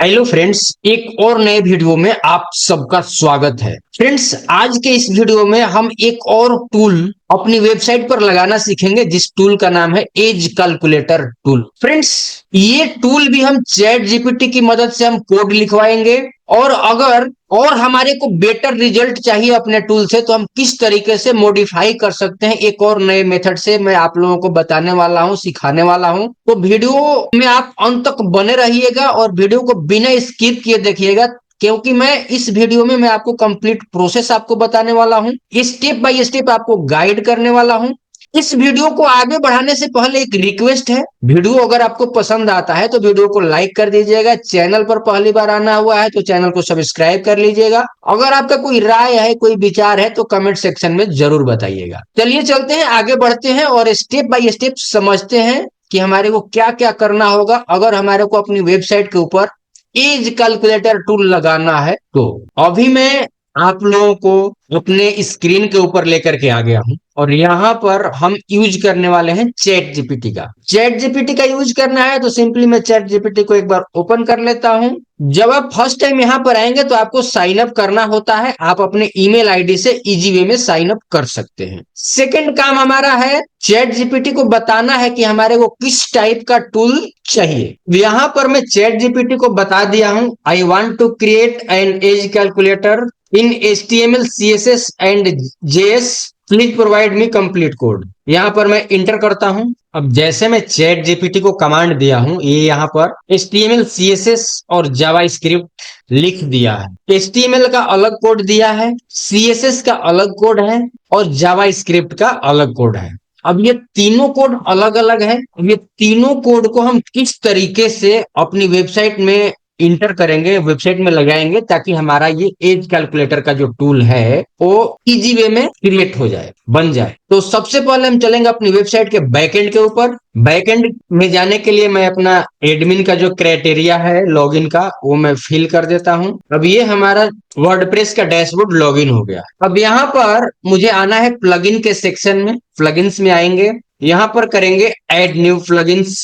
Hello friends, एक और नए वीडियो में आप सबका स्वागत है। फ्रेंड्स, आज के इस वीडियो में हम एक और टूल अपनी वेबसाइट पर लगाना सीखेंगे, जिस टूल का नाम है एज कैलकुलेटर टूल। फ्रेंड्स, ये टूल भी हम चैट जीपीटी की मदद से हम कोड लिखवाएंगे, और हमारे को बेटर रिजल्ट चाहिए अपने टूल से, तो हम किस तरीके से मॉडिफाई कर सकते हैं एक और नए मेथड से मैं आप लोगों को बताने वाला हूं, सिखाने वाला हूं। तो वीडियो में आप अंत तक बने रहिएगा और वीडियो को बिना स्किप किए देखिएगा, क्योंकि मैं इस वीडियो में मैं आपको कंप्लीट प्रोसेस आपको बताने वाला हूं, स्टेप बाय स्टेप आपको गाइड करने वाला हूं। इस वीडियो को आगे बढ़ाने से पहले एक रिक्वेस्ट है, वीडियो अगर आपको पसंद आता है तो वीडियो को लाइक कर दीजिएगा। चैनल पर पहली बार आना हुआ है तो चैनल को सब्सक्राइब कर लीजिएगा। अगर आपका कोई राय है, कोई विचार है तो कमेंट सेक्शन में जरूर बताइएगा। चलिए चलते हैं, आगे बढ़ते हैं और स्टेप बाय स्टेप समझते हैं कि हमारे को क्या क्या करना होगा अगर हमारे को अपनी वेबसाइट के ऊपर एज कैलकुलेटर टूल लगाना है। तो अभी मैं आप लोगों को अपने स्क्रीन के ऊपर लेकर के आ गया हूं और यहाँ पर हम यूज करने वाले हैं चैट जीपीटी का। चैट जीपीटी का यूज करना है तो सिंपली मैं चैट जीपीटी को एक बार ओपन कर लेता हूं। जब आप फर्स्ट टाइम यहाँ पर आएंगे तो आपको साइन अप करना होता है। आप अपने ईमेल आईडी से इजी वे में साइन अप कर सकते हैं। सेकंड काम हमारा है, चैट जीपीटी को बताना है कि हमारे को किस टाइप का टूल चाहिए। यहाँ पर मैं चैट जीपीटी को बता दिया हूं, I want to create an age calculator in HTML CSS and JS, please provide me complete code. यहाँ पर मैं इंटर करता हूं। अब जैसे मैं चैट जीपीटी को कमांड दिया हूं, ये यहाँ पर HTML CSS और जावास्क्रिप्ट लिख दिया है। HTML का अलग कोड दिया है, CSS का अलग कोड है और जावास्क्रिप्ट का अलग कोड है। अब ये तीनों कोड अलग अलग है। ये तीनों कोड को हम किस तरीके से अपनी वेबसाइट में इंटर करेंगे, वेबसाइट में लगाएंगे, ताकि हमारा ये एज कैलकुलेटर का जो टूल है वो इजी वे में क्रिएट हो जाए, बन जाए। तो सबसे पहले हम चलेंगे अपनी वेबसाइट के बैकएंड के ऊपर। बैकएंड में जाने के लिए मैं अपना एडमिन का जो क्राइटेरिया है लॉगिन का, वो मैं फिल कर देता हूं। अब ये हमारा वर्डप्रेस का डैशबोर्ड लॉगिन हो गया। अब यहाँ पर मुझे आना है प्लगइन के सेक्शन में। प्लगइन्स में आएंगे, यहाँ पर करेंगे add new plugins.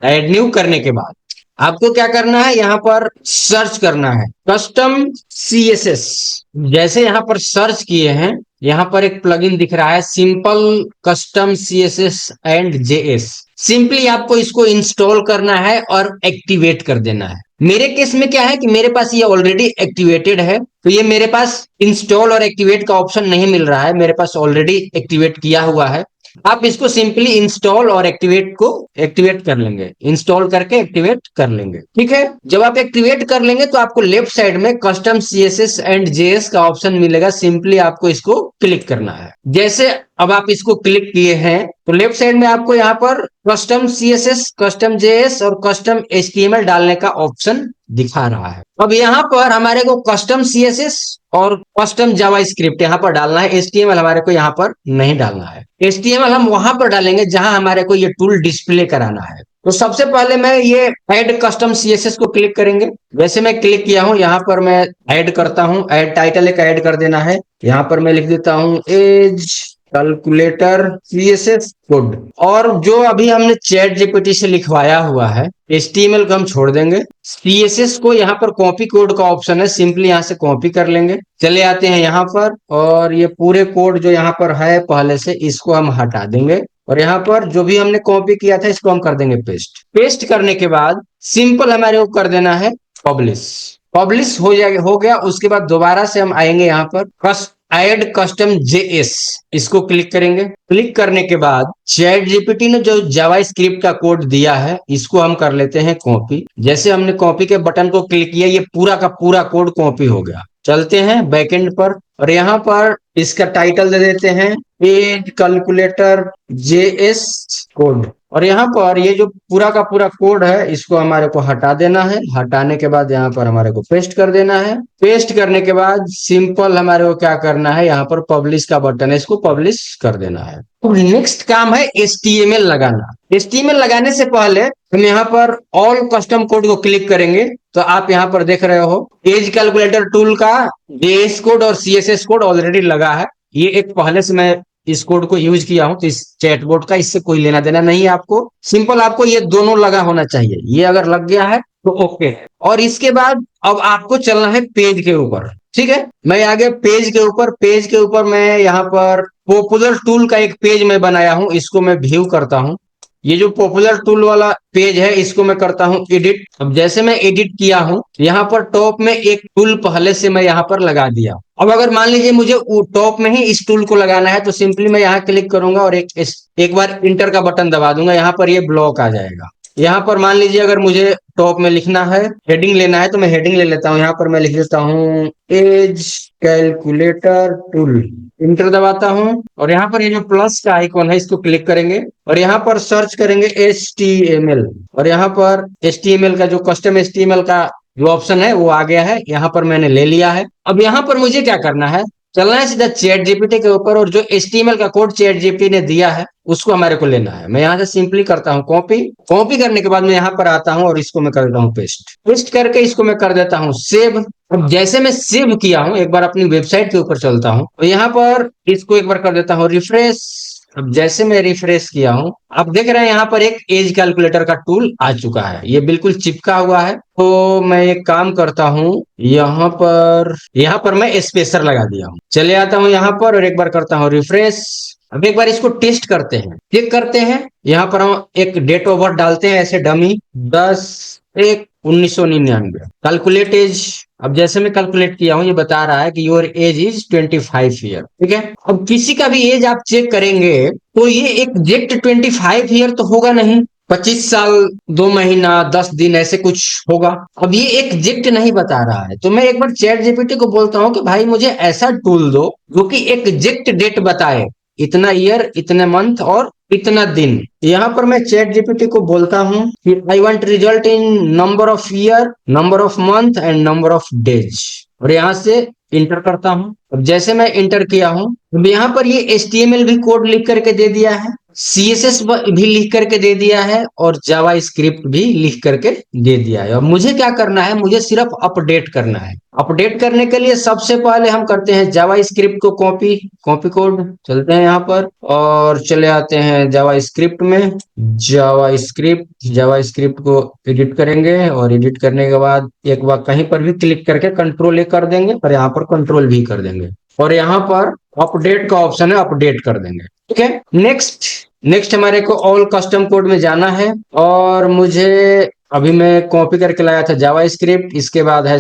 Add new करने के बाद आपको क्या करना है, यहाँ पर सर्च करना है कस्टम CSS। जैसे यहाँ पर सर्च किए हैं, यहाँ पर एक प्लगइन दिख रहा है simple custom CSS and JS। Simply आपको इसको इंस्टॉल करना है और एक्टिवेट कर देना है। मेरे केस में क्या है कि मेरे पास ये ऑलरेडी एक्टिवेटेड है, तो ये मेरे पास इंस्टॉल और एक्टिवेट का ऑप्शन नहीं मिल रहा है, मेरे पास ऑलरेडी एक्टिवेट किया हुआ है। आप इसको सिंपली इंस्टॉल और एक्टिवेट कर लेंगे, इंस्टॉल करके एक्टिवेट कर लेंगे। ठीक है, जब आप एक्टिवेट कर लेंगे तो आपको लेफ्ट साइड में कस्टम CSS एंड JS का ऑप्शन मिलेगा। सिंपली आपको इसको क्लिक करना है। जैसे अब आप इसको क्लिक किए हैं तो लेफ्ट साइड में आपको यहाँ पर कस्टम CSS, कस्टम JS और कस्टम HTML डालने का ऑप्शन दिखा रहा है। अब यहाँ पर हमारे को कस्टम CSS और कस्टम जावास्क्रिप्ट यहाँ पर डालना है, HTML हमारे को यहाँ पर नहीं डालना है। HTML हम वहां पर डालेंगे जहां हमारे को ये टूल डिस्प्ले कराना है। तो सबसे पहले मैं ये ऐड कस्टम CSS को क्लिक करेंगे। वैसे मैं क्लिक किया हूं, यहाँ पर मैं ऐड करता हूं। ऐड टाइटल एक ऐड कर देना है। यहाँ पर मैं लिख देता हूं एज कैलकुलेटर CSS कोड। और जो अभी हमने चैट जीपीटी से लिखवाया हुआ है HTML को हम छोड़ देंगे। CSS को यहाँ पर कॉपी कोड का ऑप्शन है, सिंपली यहाँ से कॉपी कर लेंगे। चले आते हैं यहाँ पर और ये पूरे कोड जो यहाँ पर है पहले से, इसको हम हटा देंगे और यहाँ पर जो भी हमने कॉपी किया था इसको हम कर देंगे पेस्ट। पेस्ट करने के बाद सिंपल हमारे को कर देना है पब्लिश। पब्लिश हो गया। उसके बाद दोबारा से हम आएंगे यहाँ पर ऐड कस्टम JS, इसको क्लिक करेंगे। क्लिक करने के बाद चैट जीपीटी ने जो जावास्क्रिप्ट का कोड दिया है इसको हम कर लेते हैं कॉपी। जैसे हमने कॉपी के बटन को क्लिक किया, ये पूरा का पूरा कोड कॉपी हो गया। चलते हैं बैकएंड पर और यहाँ पर इसका टाइटल दे देते हैं एज कैलकुलेटर JS कोड। और यहाँ पर ये जो पूरा का पूरा कोड है इसको हमारे को हटा देना है। हटाने के बाद यहाँ पर हमारे को पेस्ट कर देना है। पेस्ट करने के बाद सिंपल हमारे को क्या करना है, यहाँ पर पब्लिश का बटन है, इसको पब्लिश कर देना है। तो नेक्स्ट काम है HTML लगाना। HTML लगाने से पहले हम यहाँ पर ऑल कस्टम कोड को क्लिक करेंगे तो आप यहाँ पर देख रहे हो एज कैलकुलेटर टूल का JS कोड और CSS कोड ऑलरेडी लगा है। ये एक पहले से मैं इस कोड को यूज किया हूं, तो इस चैटबॉट का इससे कोई लेना देना नहीं है आपको। सिंपल आपको ये दोनों लगा होना चाहिए। ये अगर लग गया है तो ओके है। और इसके बाद अब आपको चलना है पेज के ऊपर। ठीक है, मैं आगे पेज के ऊपर मैं यहाँ पर पॉपुलर टूल का एक पेज मैं बनाया हूँ, इसको मैं व्यू करता हूँ। ये जो पॉपुलर टूल वाला पेज है इसको मैं करता हूँ एडिट। अब जैसे मैं एडिट किया हूँ, यहाँ पर टॉप में एक टूल पहले से मैं यहाँ पर लगा दिया। अब अगर मान लीजिए मुझे टॉप में ही इस टूल को लगाना है, तो सिंपली मैं यहाँ क्लिक करूंगा और एक बार इंटर का बटन दबा दूंगा, यहाँ पर ये ब्लॉक आ जाएगा। यहाँ पर मान लीजिए अगर मुझे टॉप में लिखना है, हेडिंग लेना है, तो मैं हेडिंग ले लेता हूँ। यहाँ पर मैं लिख देता हूँ एज कैलकुलेटर टूल, इंटर दबाता हूँ और यहाँ पर ये जो प्लस का आइकॉन है इसको क्लिक करेंगे और यहाँ पर सर्च करेंगे HTML। और यहाँ पर HTML का जो कस्टम HTML का जो ऑप्शन है वो आ गया है, यहाँ पर मैंने ले लिया है। अब यहाँ पर मुझे क्या करना है, चलना है सीधा चैट जीपीटी के ऊपर और जो HTML का कोड चैट जीपीटी ने दिया है उसको हमारे को लेना है। मैं यहाँ से सिंपली करता हूँ कॉपी। कॉपी करने के बाद मैं यहाँ पर आता हूँ और इसको मैं कर देता हूँ पेस्ट। पेस्ट करके इसको मैं कर देता हूँ सेव। अब जैसे मैं सेव किया हूँ, एक बार अपनी वेबसाइट के ऊपर चलता हूँ तो यहाँ पर इसको एक बार कर देता हूँ रिफ्रेश। अब जैसे मैं रिफ्रेश किया हूँ, आप देख रहे हैं यहाँ पर एक एज कैलकुलेटर का टूल आ चुका है, ये बिल्कुल चिपका हुआ है। तो मैं एक काम करता हूँ, यहाँ पर मैं स्पेसर लगा दिया हूँ। चले आता हूँ यहाँ पर और एक बार करता हूँ रिफ्रेश। अब एक बार इसको टेस्ट करते हैं, क्लिक करते हैं, यहाँ पर हम एक डेट ऑफ बर्थ डालते हैं ऐसे डमी 10/1/1999। Calculate as. अब जैसे मैं कैलकुलेट किया हूँ ये बता रहा है कि योर एज इज 25 ईयर। ठीक है, अब किसी का भी एज आप चेक करेंगे तो ये एग्जैक्ट 25 ईयर तो होगा नहीं, 25 साल 2 महीना 10 दिन ऐसे कुछ होगा। अब ये एग्जैक्ट नहीं बता रहा है, तो मैं एक बार चैट जीपीटी को बोलता हूँ कि भाई मुझे ऐसा टूल दो जो कि एग्जैक्ट डेट बताए, इतना ईयर इतने मंथ और इतना दिन। यहाँ पर मैं चैट जीपीटी को बोलता हूँ कि I want result in number of year, number of month and number of days, और यहाँ से इंटर करता हूँ। अब जैसे मैं इंटर किया हूँ, अब यहाँ पर ये HTML भी कोड लिख करके दे दिया है, CSS भी लिख करके दे दिया है और जावा स्क्रिप्ट भी लिख करके दे दिया है। अब मुझे क्या करना है, मुझे सिर्फ अपडेट करना है। अपडेट करने के लिए सबसे पहले हम करते हैं जावा स्क्रिप्ट को कॉपी कोड, चलते हैं यहाँ पर और चले आते हैं जावा स्क्रिप्ट में। जावा स्क्रिप्ट को एडिट करेंगे और एडिट करने के बाद एक बार कहीं पर भी क्लिक करके कंट्रोल A कर देंगे और यहाँ पर कंट्रोल V कर देंगे और यहाँ पर अपडेट का ऑप्शन है, अपडेट कर देंगे। ठीक है, नेक्स्ट हमारे को ऑल कस्टम कोड में जाना है और मुझे अभी मैं कॉपी करके लाया था जावा स्क्रिप्ट, इसके बाद है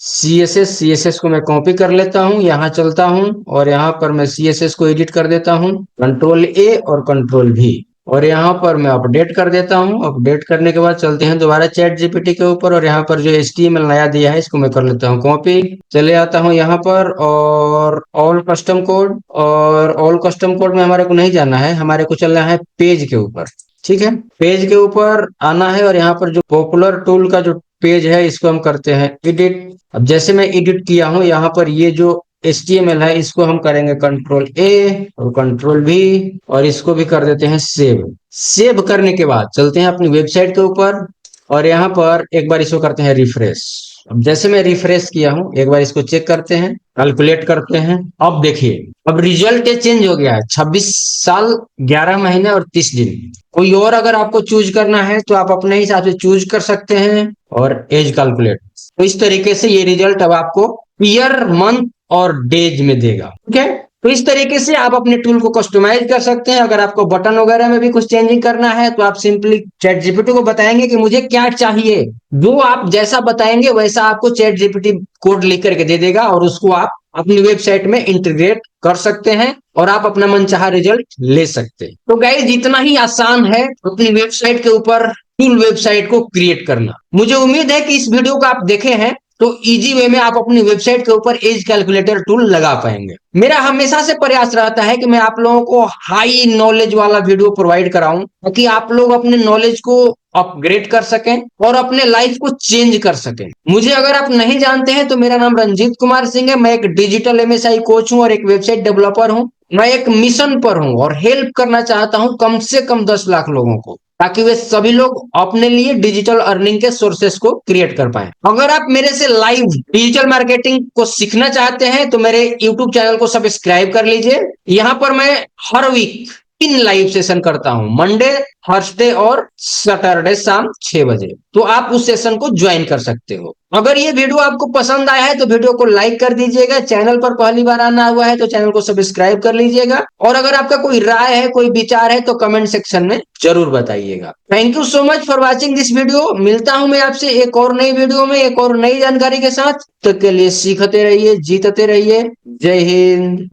CSS को मैं कॉपी कर लेता हूँ, यहाँ चलता हूँ और यहाँ पर मैं CSS को एडिट कर देता हूँ, कंट्रोल A और कंट्रोल V, और यहाँ पर मैं अपडेट कर देता हूँ। अपडेट करने के बाद चलते हैं दोबारा चैट जीपीटी के ऊपर और यहाँ पर जो HTML नया दिया है इसको मैं कर लेता हूँ कॉपी, चले आता हूँ यहाँ पर और ऑल कस्टम कोड में हमारे को नहीं जाना है, हमारे को चलना है पेज के ऊपर। ठीक है, पेज के ऊपर आना है और यहाँ पर जो पॉपुलर टूल का जो पेज है इसको हम करते हैं एडिट। अब जैसे मैं एडिट किया हूँ, यहाँ पर ये जो HTML है इसको हम करेंगे कंट्रोल A और कंट्रोल V और इसको भी कर देते हैं सेव करने के बाद चलते हैं अपनी वेबसाइट के ऊपर और यहाँ पर एक बार इसको करते हैं रिफ्रेश। अब जैसे मैं रिफ्रेश किया हूँ, एक बार इसको चेक करते हैं, कैलकुलेट करते हैं। अब देखिए, अब रिजल्ट चेंज हो गया है, 26 साल 11 महीने और 30 दिन। कोई और अगर आपको चूज करना है तो आप अपने हिसाब से चूज कर सकते हैं और एज कैलकुलेट। तो इस तरीके से ये रिजल्ट अब आपको ईयर, मंथ और डेज में देगा। ठीक है, तो इस तरीके से आप अपने टूल को कस्टमाइज कर सकते हैं। अगर आपको बटन वगैरह में भी कुछ चेंजिंग करना है तो आप सिंपली चैट जीपीटी को बताएंगे कि मुझे क्या चाहिए, जो आप जैसा बताएंगे वैसा आपको चैट जीपीटी कोड लिख करके दे देगा और उसको आप अपनी वेबसाइट में इंटीग्रेट कर सकते हैं और आप अपना मनचाहा रिजल्ट ले सकते हैं। तो गाइस, जितना ही आसान है अपनी वेबसाइट के ऊपर टूल वेबसाइट को क्रिएट करना। मुझे उम्मीद है कि इस वीडियो को आप देखे हैं तो इजी वे में आप अपनी वेबसाइट के ऊपर एज कैलकुलेटर टूल लगा पाएंगे। मेरा हमेशा से प्रयास रहता है कि मैं आप लोगों को हाई नॉलेज वाला वीडियो प्रोवाइड कराऊं ताकि आप लोग अपने नॉलेज को अपग्रेड कर सकें और अपने लाइफ को चेंज कर सकें। मुझे अगर आप नहीं जानते हैं तो मेरा नाम रंजीत कुमार सिंह है, मैं एक डिजिटल MSI कोच हूं और एक वेबसाइट डेवलपर हूं। मैं एक मिशन पर हूं और हेल्प करना चाहता हूं कम से कम 10 लाख लोगों को, ताकि वे सभी लोग अपने लिए डिजिटल अर्निंग के सोर्सेस को क्रिएट कर पाएं। अगर आप मेरे से लाइव डिजिटल मार्केटिंग को सीखना चाहते हैं तो मेरे YouTube चैनल को सब्सक्राइब कर लीजिए। यहाँ पर मैं हर वीक 3 लाइव सेशन करता हूं, मंडे, थर्सडे और सैटरडे शाम 6 बजे। तो आप उस सेशन को ज्वाइन कर सकते हो। अगर ये वीडियो आपको पसंद आया है तो वीडियो को लाइक कर दीजिएगा। चैनल पर पहली बार आना हुआ है तो चैनल को सब्सक्राइब कर लीजिएगा। और अगर आपका कोई राय है, कोई विचार है तो कमेंट सेक्शन में जरूर बताइएगा। Thank you so much for watching this video. मिलता हूं मैं आपसे एक और नई वीडियो में, एक और नई जानकारी के साथ। तब तक के लिए सीखते रहिए, जीतते रहिए। जय हिंद।